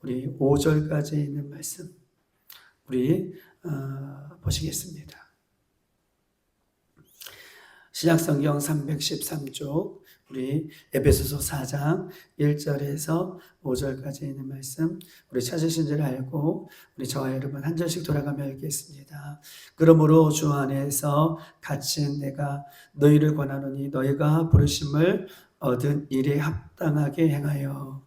우리 5절까지 있는 말씀 우리 보시겠습니다. 신약성경 313쪽 우리 에베소서 4장 1절에서 5절까지 있는 말씀 우리 찾으신 줄 알고 우리 저와 여러분 한 절씩 돌아가며 읽겠습니다. 그러므로 주 안에서 갇힌 내가 너희를 권하노니 너희가 부르심을 얻은 일에 합당하게 행하여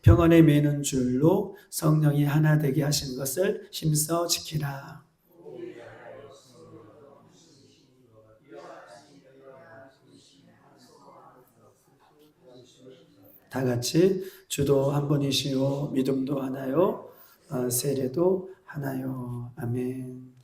평안에 매는 줄로 성령이 하나 되게 하신 것을 힘써 지키라. 다 같이 주도 한 분이시요 믿음도 하나요 세례도 하나요. 아멘.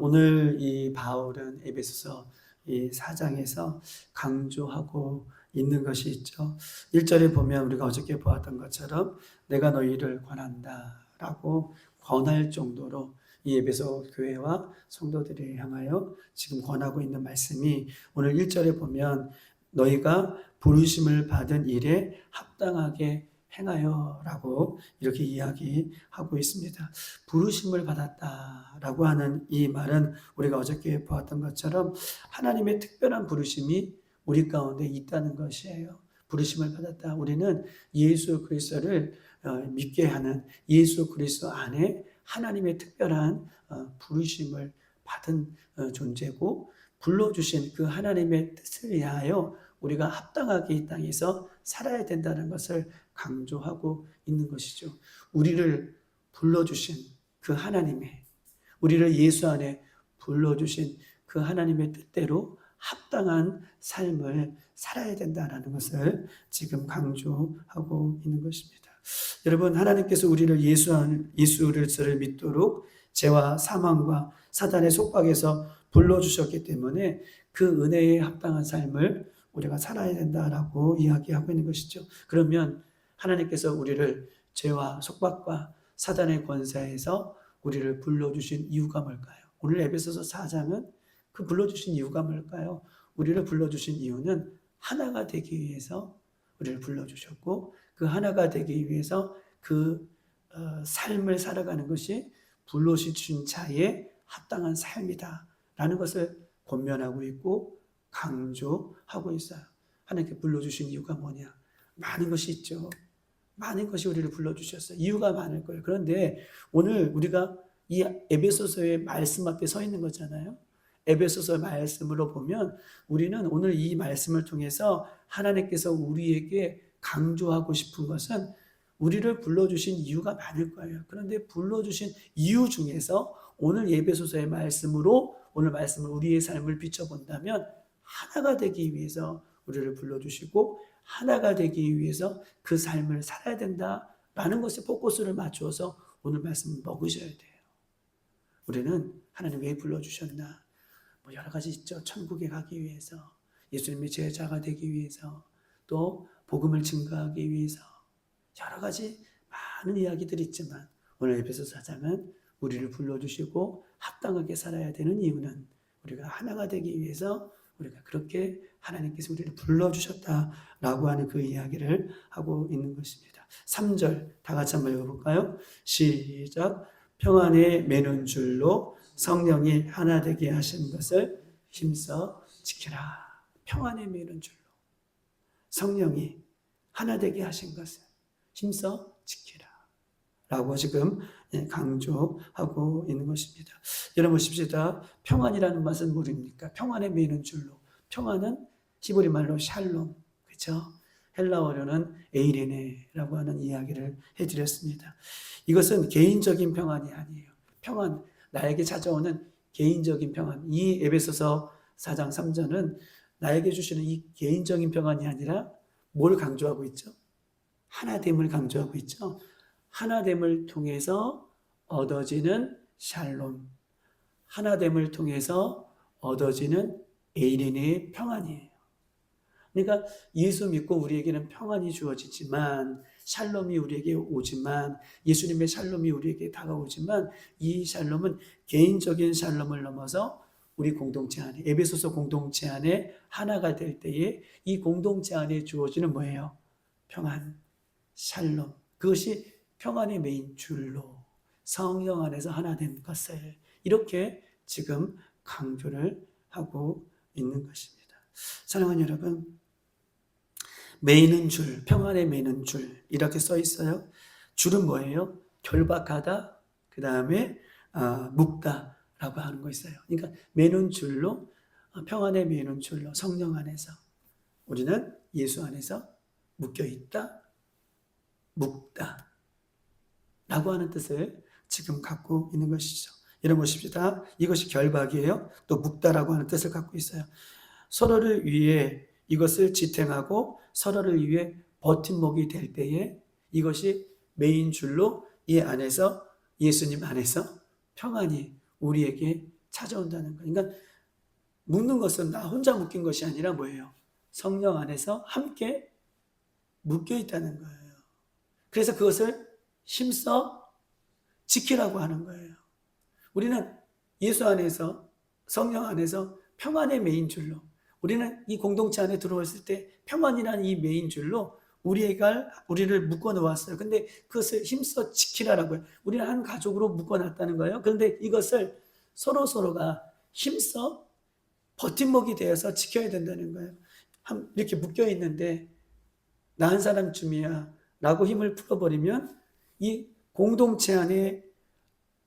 오늘 이 바울은 에베소서 이 4장에서 강조하고 있는 것이 있죠. 1절에 보면 우리가 어저께 보았던 것처럼 내가 너희를 권한다 라고 권할 정도로 이 에베소 교회와 성도들을 향하여 지금 권하고 있는 말씀이 오늘 1절에 보면 너희가 부르심을 받은 일에 합당하게 행하여 라고 이렇게 이야기하고 있습니다. 부르심을 받았다라고 하는 이 말은 우리가 어저께 보았던 것처럼 하나님의 특별한 부르심이 우리 가운데 있다는 것이에요. 부르심을 받았다. 우리는 예수 그리스도를 믿게 하는 예수 그리스도 안에 하나님의 특별한 부르심을 받은 존재고 불러주신 그 하나님의 뜻을 위하여 우리가 합당하게 이 땅에서 살아야 된다는 것을 강조하고 있는 것이죠. 우리를 불러주신 그 하나님의 우리를 예수 안에 불러주신 그 하나님의 뜻대로 합당한 삶을 살아야 된다는 것을 지금 강조하고 있는 것입니다. 여러분 하나님께서 우리를 예수를 믿도록 죄와 사망과 사단의 속박에서 불러주셨기 때문에 그 은혜에 합당한 삶을 우리가 살아야 된다라고 이야기하고 있는 것이죠. 그러면 하나님께서 우리를 죄와 속박과 사단의 권세에서 우리를 불러주신 이유가 뭘까요? 오늘 에베소서 4장은 그 불러주신 이유가 뭘까요? 우리를 불러주신 이유는 하나가 되기 위해서 우리를 불러주셨고 그 하나가 되기 위해서 그 삶을 살아가는 것이 불러주신 자의 합당한 삶이다 라는 것을 권면하고 있고 강조하고 있어요. 하나님께 불러주신 이유가 뭐냐? 많은 것이 있죠. 많은 것이 우리를 불러주셨어요. 이유가 많을 거예요. 그런데 오늘 우리가 이 에베소서의 말씀 앞에 서 있는 거잖아요. 에베소서 말씀으로 보면 우리는 오늘 이 말씀을 통해서 하나님께서 우리에게 강조하고 싶은 것은 우리를 불러주신 이유가 많을 거예요. 그런데 불러주신 이유 중에서 오늘 에베소서의 말씀으로 오늘 말씀을 우리의 삶을 비춰본다면 하나가 되기 위해서 우리를 불러주시고 하나가 되기 위해서 그 삶을 살아야 된다라는 것에 포커스를 맞추어서 오늘 말씀을 먹으셔야 돼요. 우리는 하나님 왜 불러주셨나? 여러 가지 있죠. 천국에 가기 위해서, 예수님의 제자가 되기 위해서, 또 복음을 증거하기 위해서 여러 가지 많은 이야기들이 있지만 오늘 에베소서 4장은 우리를 불러주시고 합당하게 살아야 되는 이유는 우리가 하나가 되기 위해서 우리가 그렇게 하나님께서 우리를 불러주셨다라고 하는 그 이야기를 하고 있는 것입니다. 3절 다 같이 한번 읽어볼까요? 시작. 평안에 매는 줄로 성령이 하나 되게 하신 것을 힘써 지키라. 평안에 매는 줄로 성령이 하나 되게 하신 것을 힘써 지키라 라고 지금 강조하고 있는 것입니다. 여러분 보십시다. 평안이라는 것은 뭐입니까? 평안에 매는 줄로. 평안은 히브리 말로 샬롬, 그렇죠? 헬라어로는 에이레네라고 하는 이야기를 해드렸습니다. 이것은 개인적인 평안이 아니에요. 평안, 나에게 찾아오는 개인적인 평안. 이 에베소서 4장 3절은 나에게 주시는 이 개인적인 평안이 아니라 뭘 강조하고 있죠? 하나됨을 강조하고 있죠. 하나됨을 통해서 얻어지는 샬롬, 하나됨을 통해서 얻어지는 에이레네의 평안이에요. 그러니까 예수 믿고 우리에게는 평안이 주어지지만 샬롬이 우리에게 오지만 예수님의 샬롬이 우리에게 다가오지만 이 샬롬은 개인적인 샬롬을 넘어서 우리 공동체 안에, 에베소서 공동체 안에 하나가 될 때에 이 공동체 안에 주어지는 뭐예요? 평안, 샬롬. 그것이 평안의 메인 줄로 성령 안에서 하나 된 것을 이렇게 지금 강조를 하고 있는 것입니다. 사랑하는 여러분, 메이는 줄, 평안의 메이는 줄 이렇게 써 있어요. 줄은 뭐예요? 결박하다, 그 다음에 묶다라고 하는 거 있어요. 그러니까 메는 줄로, 평안의 메는 줄로 성령 안에서 우리는 예수 안에서 묶여 있다, 묶다 라고 하는 뜻을 지금 갖고 있는 것이죠. 이런 것입니다. 이것이 결박이에요. 또 묶다라고 하는 뜻을 갖고 있어요. 서로를 위해 이것을 지탱하고 서로를 위해 버팀목이 될 때에 이것이 메인 줄로 이 안에서, 예수님 안에서 평안이 우리에게 찾아온다는 거예요. 그러니까 묶는 것은 나 혼자 묶인 것이 아니라 뭐예요? 성령 안에서 함께 묶여 있다는 거예요. 그래서 그것을 힘써 지키라고 하는 거예요. 우리는 예수 안에서, 성령 안에서 평안의 메인 줄로, 우리는 이 공동체 안에 들어왔을 때 평안이라는 이 메인 줄로 우리를 묶어 놓았어요. 근데 그것을 힘써 지키라라고 해요. 우리는 한 가족으로 묶어 놨다는 거예요. 그런데 이것을 서로가 힘써 버팀목이 되어서 지켜야 된다는 거예요. 이렇게 묶여 있는데 나 한 사람쯤이야 라고 힘을 풀어버리면 이 공동체 안에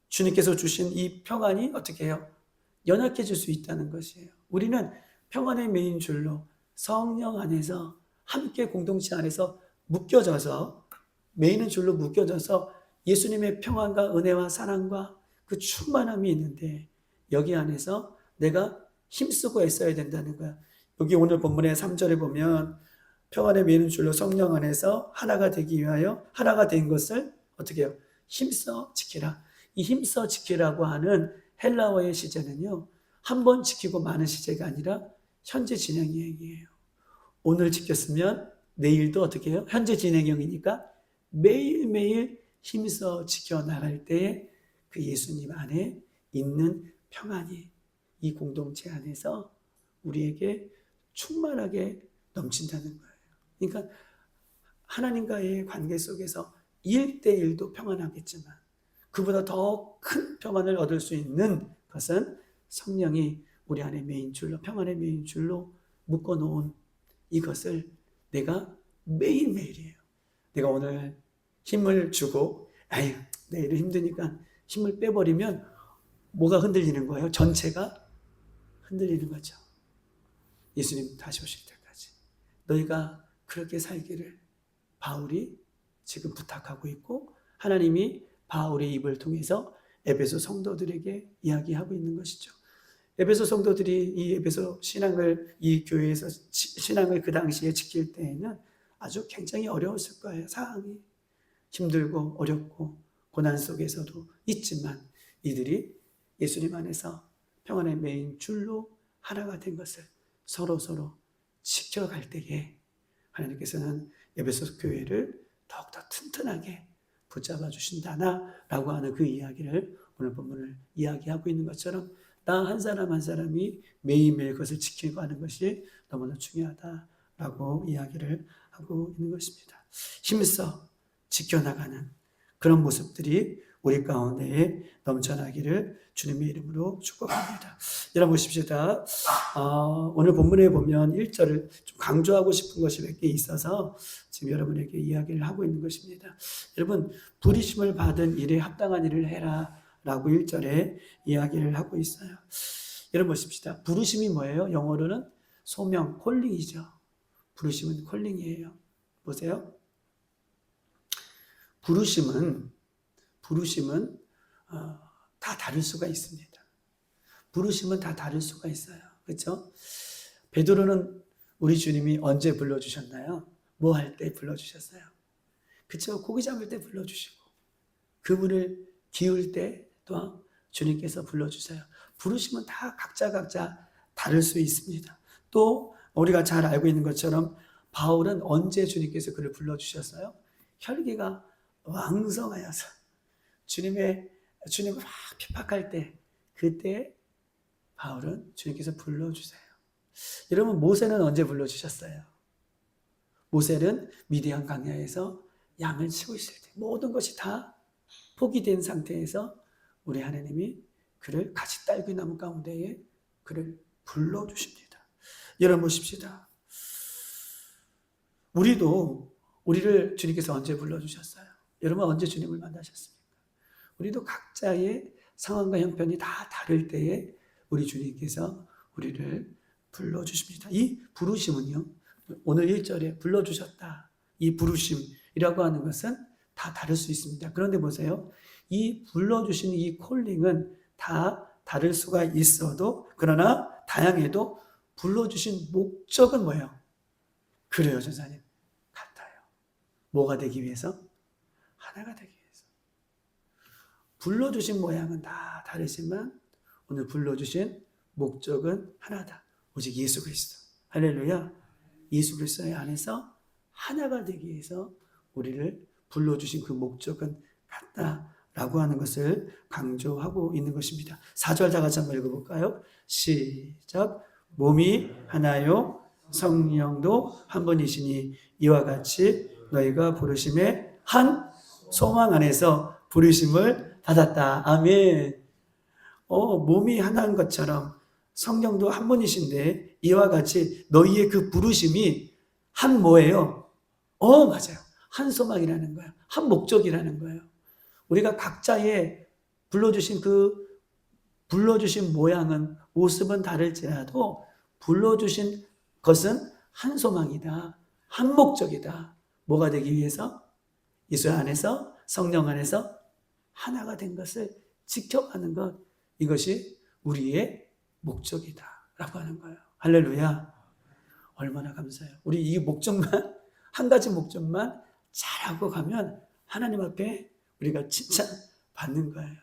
주님께서 주신 이 평안이 어떻게 해요? 연약해질 수 있다는 것이에요. 우리는 평안의 메인 줄로 성령 안에서 함께 공동체 안에서 묶여져서, 메이는 줄로 묶여져서 예수님의 평안과 은혜와 사랑과 그 충만함이 있는데 여기 안에서 내가 힘쓰고 애써야 된다는 거야. 여기 오늘 본문의 3절에 보면 평안의 메이는 줄로 성령 안에서 하나가 되기 위하여 하나가 된 것을 어떻게 해요? 힘써 지키라. 이 힘써 지키라고 하는 헬라어의 시제는요, 한 번 지키고 마는 시제가 아니라 현재 진행형이에요. 오늘 지켰으면 내일도 어떻게 해요? 현재 진행형이니까 매일매일 힘써 지켜나갈 때에 그 예수님 안에 있는 평안이 이 공동체 안에서 우리에게 충만하게 넘친다는 거예요. 그러니까 하나님과의 관계 속에서 1대1도 평안하겠지만 그보다 더 큰 평안을 얻을 수 있는 것은 성령이 우리 안에 메인 줄로, 평안의 메인 줄로 묶어놓은 이것을 내가 매일매일이에요. 내가 오늘 힘을 주고 내일은 힘드니까 힘을 빼버리면 뭐가 흔들리는 거예요? 전체가 흔들리는 거죠. 예수님 다시 오실 때까지 너희가 그렇게 살기를 바울이 지금 부탁하고 있고 하나님이 바울의 입을 통해서 에베소 성도들에게 이야기하고 있는 것이죠. 에베소 성도들이 이 에베소 신앙을, 이 교회에서 신앙을 그 당시에 지킬 때에는 아주 굉장히 어려웠을 거예요. 상황이 힘들고 어렵고 고난 속에서도 있지만 이들이 예수님 안에서 평안의 메인 줄로 하나가 된 것을 서로 지켜갈 때에 하나님께서는 에베소 교회를 더욱더 튼튼하게 붙잡아 주신다라고 하는 그 이야기를 오늘 본문을 이야기하고 있는 것처럼 나 한 사람 한 사람이 매일매일 그것을 지키고 하는 것이 너무나 중요하다라고 이야기를 하고 있는 것입니다. 힘써 지켜나가는 그런 모습들이 우리 가운데에 넘쳐나기를 주님의 이름으로 축복합니다. 여러분 보십시다. 오늘 본문에 보면 1절을 좀 강조하고 싶은 것이 몇 개 있어서 지금 여러분에게 이야기를 하고 있는 것입니다. 여러분, 부르심을 받은 일에 합당한 일을 해라 라고 1절에 이야기를 하고 있어요. 여러분 보십시다. 부르심이 뭐예요? 영어로는 소명, 콜링이죠. 부르심은 콜링이에요. 보세요. 부르심은 다 다를 수가 있습니다. 부르심은 다 다를 수가 있어요. 그렇죠? 베드로는 우리 주님이 언제 불러주셨나요? 뭐 할 때 불러주셨어요? 그렇죠? 고기 잡을 때 불러주시고 그분을 기울 때 또 주님께서 불러주세요. 부르심은 다 각자 다를 수 있습니다. 또 우리가 잘 알고 있는 것처럼 바울은 언제 주님께서 그를 불러주셨어요? 혈기가 왕성하여서 주님을 막 핍박할 때 그때 바울은 주님께서 불러주세요. 여러분, 모세는 언제 불러주셨어요? 모세는 미디안 광야에서 양을 치고 있을 때 모든 것이 다 포기된 상태에서 우리 하나님이 그를 가시딸기 나무 가운데에 그를 불러주십니다. 여러분 보십시다. 우리를 주님께서 언제 불러주셨어요? 여러분 언제 주님을 만나셨습니까? 우리도 각자의 상황과 형편이 다 다를 때에 우리 주님께서 우리를 불러주십니다. 이 부르심은요, 오늘 1절에 불러주셨다. 이 부르심이라고 하는 것은 다 다를 수 있습니다. 그런데 보세요. 이 불러주신 이 콜링은 다 다를 수가 있어도, 그러나 다양해도 불러주신 목적은 뭐예요? 그래요, 전사님. 같아요. 뭐가 되기 위해서? 하나가 되기 위해서. 불러주신 모양은 다 다르지만 오늘 불러주신 목적은 하나다. 오직 예수 그리스도. 할렐루야. 예수 그리스도의 안에서 하나가 되기 위해서 우리를 불러주신 그 목적은 같다라고 하는 것을 강조하고 있는 것입니다. 4절 다 같이 한번 읽어볼까요? 시작. 몸이 하나요 성령도 한 분이시니 이와 같이 너희가 부르심의 한 소망 안에서 부르심을 받았다. 아멘. 몸이 하나인 것처럼 성령도 한 분이신데 이와 같이 너희의 그 부르심이 한 뭐예요? 맞아요. 한 소망이라는 거예요. 한 목적이라는 거예요. 우리가 각자의 불러주신 모양은, 모습은 다를지라도 불러주신 것은 한 소망이다. 한 목적이다. 뭐가 되기 위해서? 예수 안에서, 성령 안에서 하나가 된 것을 지켜가는 것. 이것이 우리의 목적이다. 라고 하는 거예요. 할렐루야. 얼마나 감사해요. 우리 이 목적만, 한 가지 목적만 잘하고 가면 하나님 앞에 우리가 칭찬받는 거예요.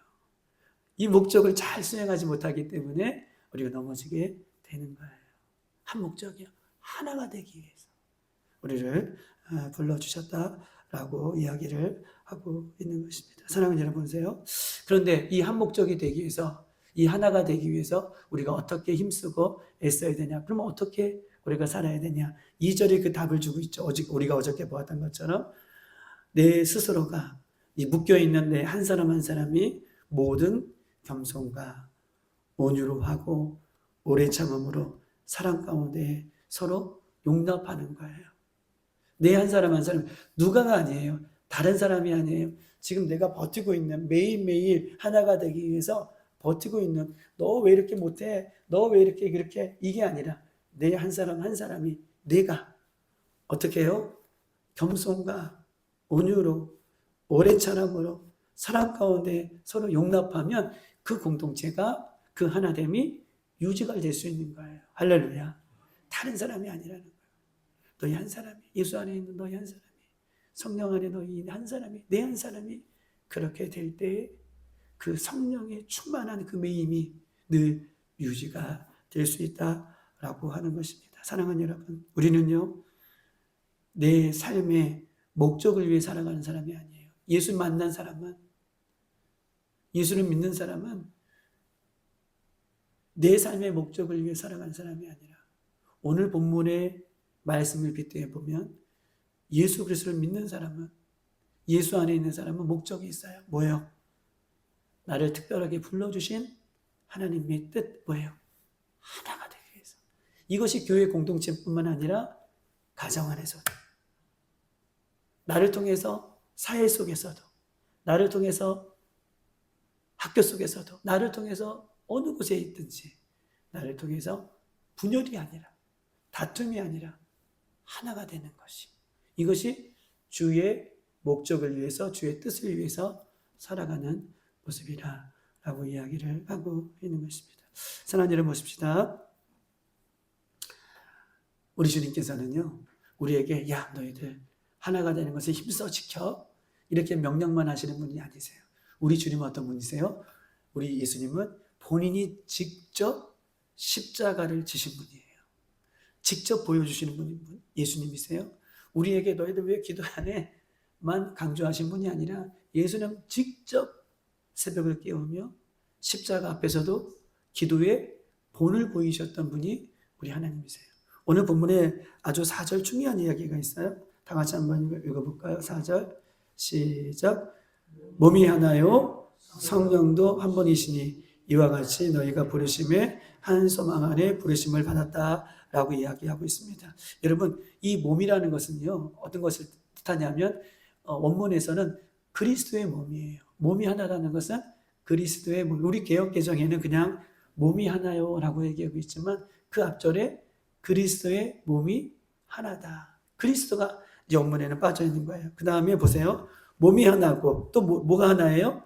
이 목적을 잘 수행하지 못하기 때문에 우리가 넘어지게 되는 거예요. 한 목적이요. 하나가 되기 위해서 우리를 불러주셨다라고 이야기를 하고 있는 것입니다. 사랑하는 여러분 보세요. 그런데 이 한 목적이 되기 위해서, 이 하나가 되기 위해서 우리가 어떻게 힘쓰고 애써야 되냐? 그러면 어떻게 우리가 살아야 되냐? 2절에 그 답을 주고 있죠. 우리가 어저께 보았던 것처럼 내 스스로가 이 묶여있는 내 한 사람 한 사람이 모든 겸손과 온유로 하고 오래 참음으로 사랑 가운데 서로 용납하는 거예요. 내 한 사람 한 사람, 누가가 아니에요. 다른 사람이 아니에요. 지금 내가 버티고 있는, 매일매일 하나가 되기 위해서 버티고 있는, 너 왜 이렇게 못해? 너 왜 이렇게 그렇게? 이게 아니라 내 한 사람 한 사람이 내가 어떻게 해요? 겸손과 온유로 오래 참음으로 사랑 가운데 서로 용납하면 그 공동체가, 그 하나됨이 유지가 될 수 있는 거예요. 할렐루야. 다른 사람이 아니라는 거예요. 너희 한 사람이, 예수 안에 있는 너희 한 사람이, 성령 안에 너희 한 사람이, 내 한 사람이 그렇게 될 때에 그 성령의 충만한 그 매임이 늘 유지가 될 수 있다라고 하는 것입니다. 사랑하는 여러분, 우리는요, 내 삶의 목적을 위해 살아가는 사람이 아니에요. 예수 만난 사람은, 예수를 믿는 사람은 내 삶의 목적을 위해 살아가는 사람이 아니라, 오늘 본문의 말씀을 빗대어 보면 예수 그리스도를 믿는 사람은, 예수 안에 있는 사람은 목적이 있어요. 뭐예요? 나를 특별하게 불러주신 하나님의 뜻, 뭐예요? 하나가 되기 위해서. 이것이 교회 공동체뿐만 아니라 가정 안에서도, 나를 통해서 사회 속에서도, 나를 통해서 학교 속에서도, 나를 통해서 어느 곳에 있든지 나를 통해서 분열이 아니라, 다툼이 아니라 하나가 되는 것이, 이것이 주의 목적을 위해서, 주의 뜻을 위해서 살아가는 모습이라고 이야기를 하고 있는 것입니다. 사랑하는 여러분 보십시다. 우리 주님께서는요, 우리에게 야 너희들 하나가 되는 것을 힘써 지켜, 이렇게 명령만 하시는 분이 아니세요. 우리 주님은 어떤 분이세요? 우리 예수님은 본인이 직접 십자가를 지신 분이에요. 직접 보여주시는 분이 예수님이세요. 우리에게 너희들 왜 기도 안 해? 만 강조하신 분이 아니라 예수님 직접 새벽을 깨우며 십자가 앞에서도 기도에 본을 보이셨던 분이 우리 하나님이세요. 오늘 본문에 아주 4절 중요한 이야기가 있어요. 다 같이 한번 읽어볼까요? 4절 시작. 몸이 하나요 성령도 한 분이시니 이와 같이 너희가 부르심에 한 소망 안에 부르심을 받았다라고 이야기하고 있습니다. 여러분, 이 몸이라는 것은요, 어떤 것을 뜻하냐면 원문에서는 그리스도의 몸이에요. 몸이 하나라는 것은 그리스도의 몸. 우리 개역개정에는 그냥 몸이 하나요라고 얘기하고 있지만 그 앞절에 그리스도의 몸이 하나다. 그리스도가 이제 원문에는 빠져 있는 거예요. 그 다음에 보세요. 몸이 하나고 또 뭐가 하나예요?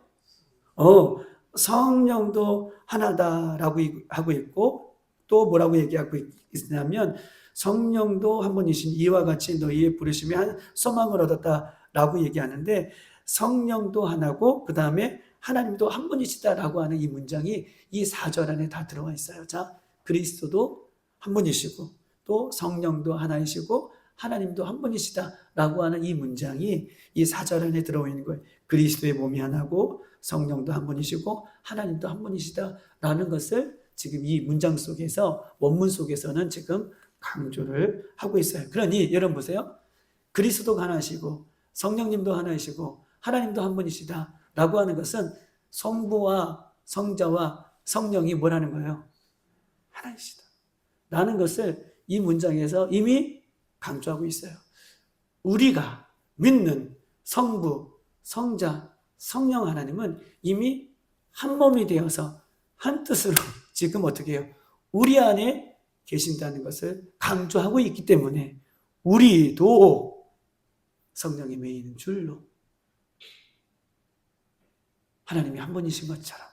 성령도 하나다라고 하고 있고 또 뭐라고 얘기하고 있냐면 성령도 한 분이신 이와 같이 너희의 부르심에 한 소망을 얻었다라고 얘기하는데 성령도 하나고 그 다음에 하나님도 한 분이시다라고 하는 이 문장이 이 4절 안에 다 들어와 있어요. 자, 그리스도도 한 분이시고 또 성령도 하나이시고 하나님도 한 분이시다라고 하는 이 문장이 이 4절 안에 들어와 있는 거예요. 그리스도의 몸이 하나고 성령도 한 분이시고 하나님도 한 분이시다라는 것을 지금 이 문장 속에서 원문 속에서는 지금 강조를 하고 있어요. 그러니 여러분 보세요. 그리스도가 하나시고 성령님도 하나이시고 하나님도 한 분이시다라고 하는 것은 성부와 성자와 성령이 뭐라는 거예요? 하나이시다 라는 것을 이 문장에서 이미 강조하고 있어요. 우리가 믿는 성부, 성자, 성령 하나님은 이미 한 몸이 되어서 한 뜻으로 지금 어떻게 해요? 우리 안에 계신다는 것을 강조하고 있기 때문에 우리도 성령이 매이는 줄로 하나님이 한 분이신 것처럼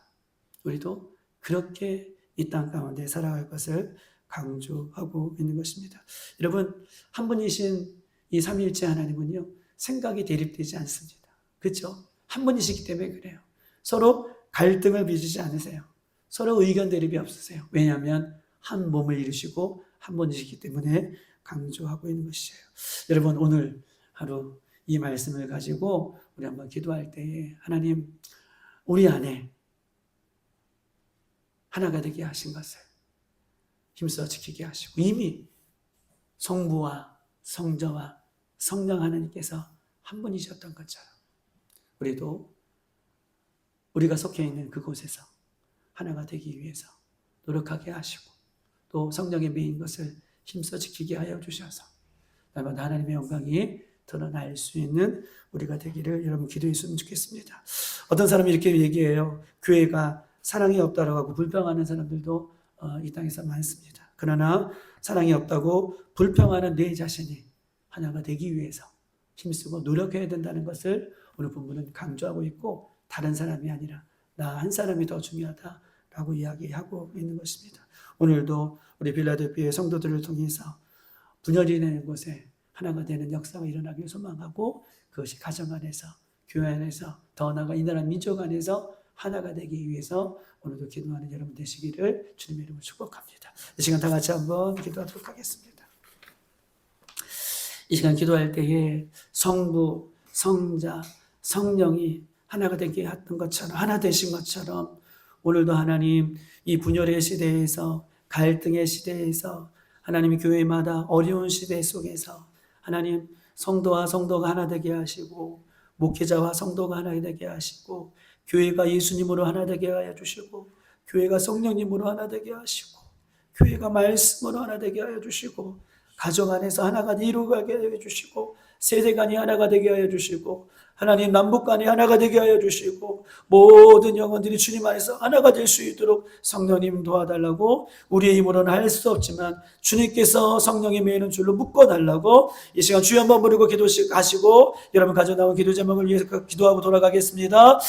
우리도 그렇게 이 땅 가운데 살아갈 것을 강조하고 있는 것입니다. 여러분, 한 분이신 이 삼위일체 하나님은요, 생각이 대립되지 않습니다. 그렇죠? 한 분이시기 때문에 그래요. 서로 갈등을 빚지 않으세요. 서로 의견 대립이 없으세요. 왜냐하면 한 몸을 이루시고 한 분이시기 때문에 강조하고 있는 것이에요. 여러분, 오늘 하루 이 말씀을 가지고 우리 한번 기도할 때에 하나님, 우리 안에 하나가 되게 하신 것을 힘써 지키게 하시고 이미 성부와 성자와 성령 하나님께서 한 분이셨던 것처럼 우리도 우리가 속해 있는 그곳에서 하나가 되기 위해서 노력하게 하시고 또 성령의 매인 것을 힘써 지키게 하여 주셔서 날마다 하나님의 영광이 드러날 수 있는 우리가 되기를 여러분 기도했으면 좋겠습니다. 어떤 사람이 이렇게 얘기해요. 교회가 사랑이 없다라고 하고 불평하는 사람들도 이 땅에서 많습니다. 그러나 사랑이 없다고 불평하는 내 자신이 하나가 되기 위해서 힘쓰고 노력해야 된다는 것을 오늘 본문은 강조하고 있고 다른 사람이 아니라 나 한 사람이 더 중요하다라고 이야기하고 있는 것입니다. 오늘도 우리 필라델피아의 성도들을 통해서 분열이 되는 곳에 하나가 되는 역사가 일어나길 소망하고 그것이 가정 안에서 교회 안에서 더 나아가 이 나라 민족 안에서 하나가 되기 위해서 오늘도 기도하는 여러분 되시기를 주님의 이름으로 축복합니다. 이 시간 다 같이 한번 기도하도록 하겠습니다. 이 시간 기도할 때에 성부, 성자, 성령이 하나가 되게 했던 것처럼 하나 되신 것처럼 오늘도 하나님 이 분열의 시대에서 갈등의 시대에서 하나님이 교회마다 어려운 시대 속에서 하나님 성도와 성도가 하나 되게 하시고 목회자와 성도가 하나 되게 하시고 교회가 예수님으로 하나 되게 하여 주시고 교회가 성령님으로 하나 되게 하시고 교회가 말씀으로 하나 되게 하여 주시고 가정 안에서 하나가 이루어가게 하여 주시고 세대간이 하나가 되게 하여 주시고 하나님 남북간이 하나가 되게 하여 주시고 모든 영혼들이 주님 안에서 하나가 될 수 있도록 성령님 도와달라고 우리의 힘으로는 할 수 없지만 주님께서 성령이 매이는 줄로 묶어달라고 이 시간 주여 한번 부르고 기도하시고 여러분 가져 나온 기도 제목을 위해서 기도하고 돌아가겠습니다.